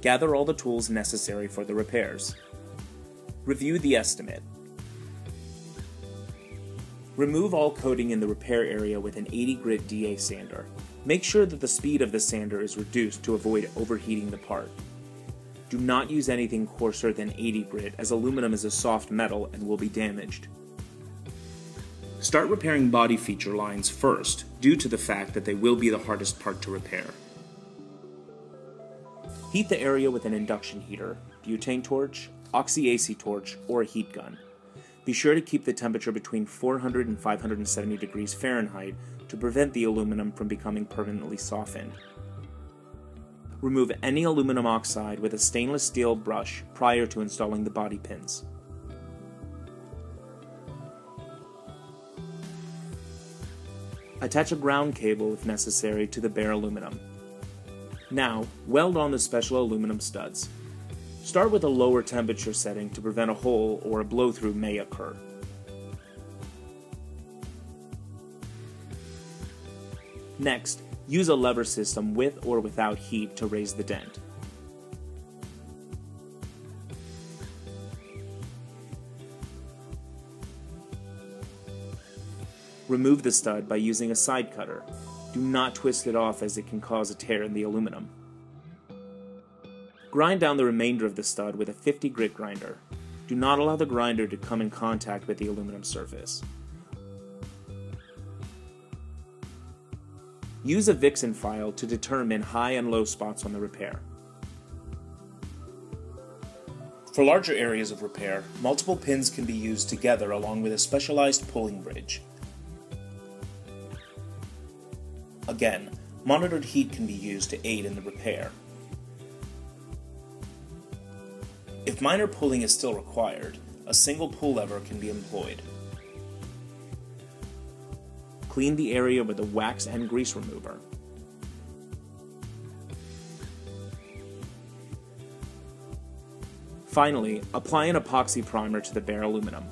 Gather all the tools necessary for the repairs. Review the estimate. Remove all coating in the repair area with an 80 grit DA sander. Make sure that the speed of the sander is reduced to avoid overheating the part. Do not use anything coarser than 80 grit, as aluminum is a soft metal and will be damaged. Start repairing body feature lines first, due to the fact that they will be the hardest part to repair. Heat the area with an induction heater, butane torch, oxy-AC torch, or a heat gun. Be sure to keep the temperature between 400 and 570 degrees Fahrenheit to prevent the aluminum from becoming permanently softened. Remove any aluminum oxide with a stainless steel brush prior to installing the body pins. Attach a ground cable if necessary to the bare aluminum. Now, weld on the special aluminum studs. Start with a lower temperature setting to prevent a hole or a blow-through may occur. Next, use a lever system with or without heat to raise the dent. Remove the stud by using a side cutter. Do not twist it off, as it can cause a tear in the aluminum. Grind down the remainder of the stud with a 50 grit grinder. Do not allow the grinder to come in contact with the aluminum surface. Use a Vixen file to determine high and low spots on the repair. For larger areas of repair, multiple pins can be used together along with a specialized pulling bridge. Again, monitored heat can be used to aid in the repair. If minor pulling is still required, a single pull lever can be employed. Clean the area with a wax and grease remover. Finally, apply an epoxy primer to the bare aluminum.